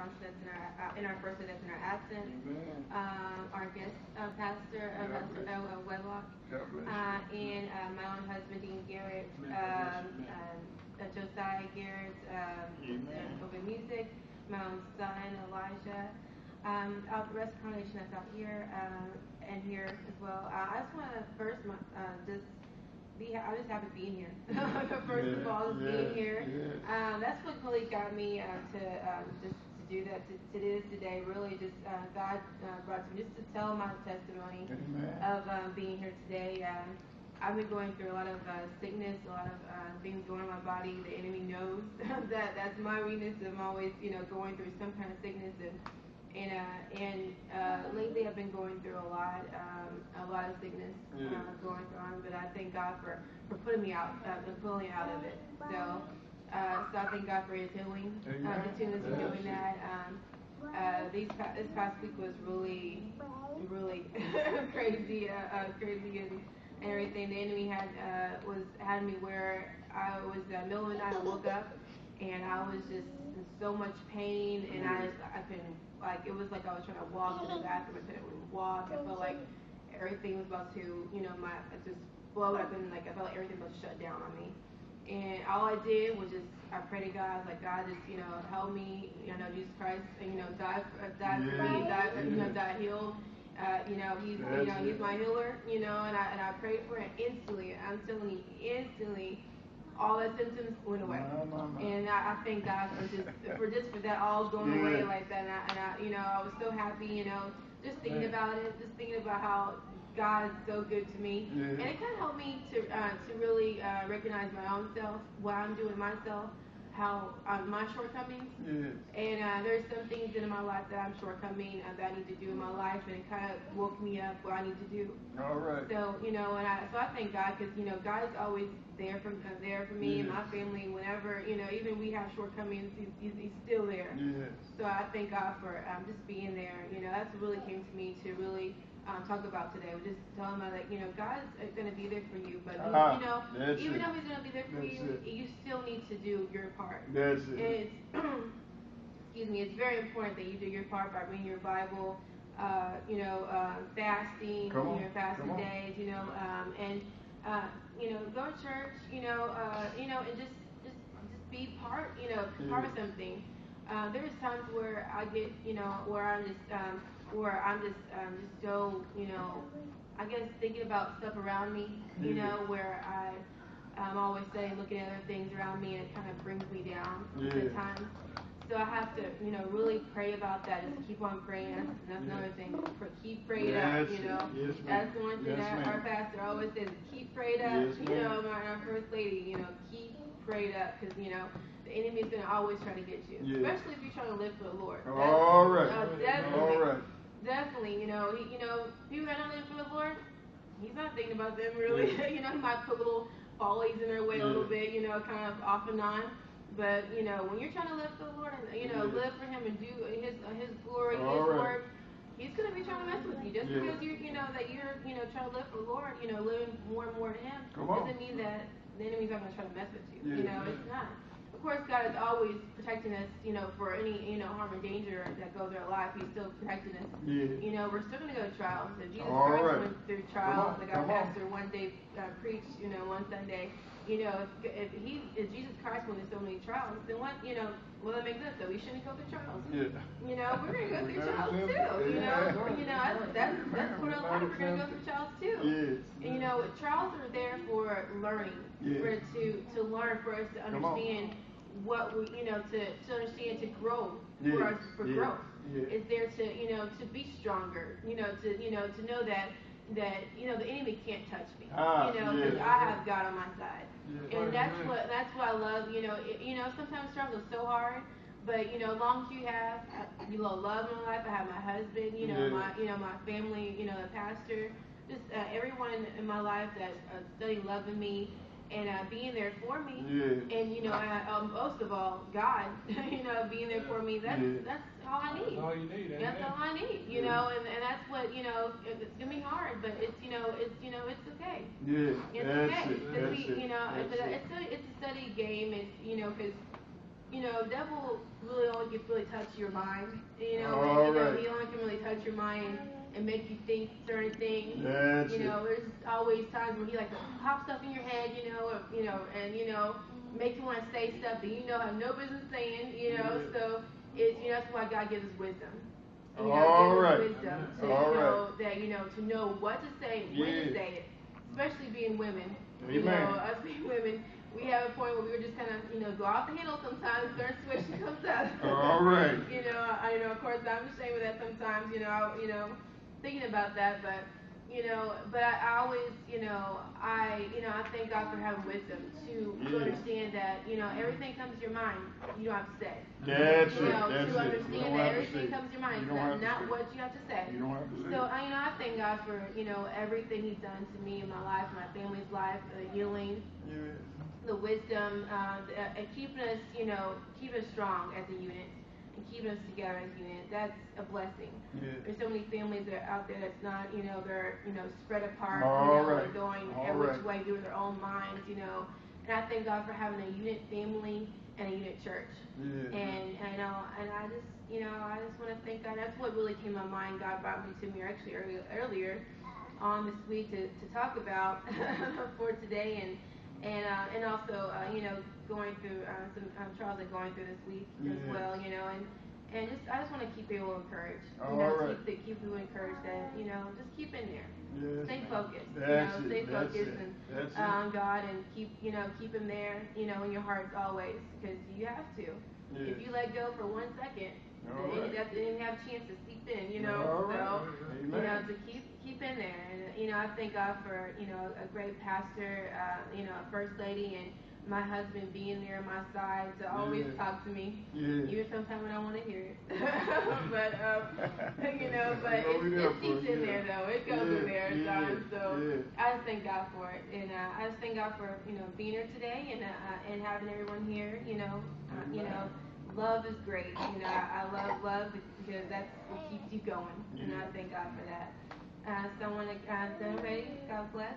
Johnson that's in our first that's in our absence. Our guest pastor, Pastor Wedlock, and my own husband, Dean Garrett, Josiah Garrett, over music, my own son, Elijah, out the rest of the congregation that's out here, and here as well. I just want to first I'm just happy being here. First of all, just being here. That's what really got me to just to do that to do this today. Really, just God brought me just to tell my testimony of being here today. I've been going through a lot of sickness, a lot of things going on in my body. The enemy knows that that's my weakness. I'm always, going through some kind of sickness, and lately I've been going through a lot of sickness going on. But I thank God for pulling me out, pulling me out of it. So I thank God for His healing, continuously doing that. This past week was really crazy, crazy and everything. The enemy had me where I was middle of the night. I woke up and I was just in so much pain, and I couldn't, it was like I was trying to walk to the bathroom. I couldn't even walk. I felt like everything was about to, just blow up, and I felt like everything was shut down on me. And all I did was I prayed to God, God, just, help me. Jesus Christ, died for me, died healed. He's my healer, and I prayed for him instantly. I'm telling you, instantly, all the symptoms went away. And I thank God for that all going away like that. And I was so happy, just thinking about it, just thinking about how God's so good to me. And it kind of helped me to really recognize my own self, what I'm doing myself, how my shortcomings. And there's some things in my life that I'm shortcoming that I need to do in my life, and it kind of woke me up what I need to do. All right. So so I thank God, because God is always there for me and my family. Whenever even we have shortcomings, He's still there. So I thank God for just being there. That's what really came to me to really talk about today. We just tell him that God is going to be there for you, but even though He's going to be there for you, you still need to do your part. That's it. Excuse me. It's very important that you do your part by reading your Bible, fasting, fasting days, and go to church, and just be part, part of something. There's times where I get, where I'm just so, I guess thinking about stuff around me, where I'm always looking at other things around me, and it kind of brings me down at times. So I have to, really pray about that, and keep on praying. That's another thing. Keep prayed up, Yes, that's one thing that our pastor always says, keep prayed up. Yes, our first lady, keep prayed up, because, the enemy is going to always try to get you, especially if you're trying to live for the Lord. All right. Definitely. All right. Definitely, people that don't live for the Lord, He's not thinking about them really. He might put little follies in their way a little bit, kind of off and on. But when you're trying to live for the Lord and live for Him and do His glory, His work, He's gonna be trying to mess with you. Just because you're that you're trying to live for the Lord, living more and more to Him, doesn't mean that the enemy's not gonna try to mess with you. It's not. Of course, God is always protecting us, for any, harm and danger that goes in our life. He's still protecting us. We're still going to go to trials. If Jesus Christ went through trials, like our pastor one day preached, one Sunday, if Jesus Christ went through so many trials, then what, well, that makes sense that we shouldn't go through trials. We're going to go through trials too. That's part of life. We're going to go through trials too. And, trials are there for learning, to learn, for us to understand what we, to understand, to grow, for growth. It's there to be stronger, to know that the enemy can't touch me, because I have God on my side. And that's what I love, sometimes struggles are so hard, but, as long as you have, love in my life, I have my husband, my family, the pastor, just everyone in my life that studying loving me, and being there for me, and most of all, God, being there for me. That's all I need. That's all you need. That's all I need. And that's what it's gonna be hard, but it's it's okay. It's okay. It's a steady game. It's because devil really only can really touch your mind. He only can really touch your mind and make you think certain things. There's always times when he like to pop stuff in your head, and make you want to say stuff that have no business saying. So that's why God gives us wisdom. Gives us wisdom to know that to know what to say, when to say it, especially being women. Us being women. We have a point where we were just kind of, go off the handle sometimes. Certain situation comes up. All right. Of course, I'm ashamed of that sometimes. Thinking about that, but I always, I thank God for having wisdom to understand that, everything comes to your mind. You don't have to say. That's it. To understand that everything comes to your mind, not what you have to say. You don't have to say. So, I thank God for, everything He's done to me in my life, my family's life, healing. The wisdom, and keeping us, keeping us strong as a unit, and keeping us together as a unit. That's a blessing. There's so many families that are out there that's not, they're, spread apart, they're going every which way doing their own minds, And I thank God for having a unit family and a unit church. And I just want to thank God. That's what really came to my mind. God brought me to me actually earlier on this week to talk about for today and also going through some trials that going through this week as well, and I just want to keep people encouraged, keep people encouraged that just keep in there, stay focused, stay focused on God and keep Him there, in your hearts always, because you have to. If you let go for 1 second, then you didn't have a chance to seep in, to keep in there. And I thank God for a great pastor, a first lady, and my husband being there on my side to always talk to me, even sometimes when I want to hear it. but it seeps in there though. It goes in there at times. So I just thank God for it, and I just thank God for being here today and having everyone here. Love is great. I love because that's what keeps you going, and I thank God for that. Someone ready? God bless.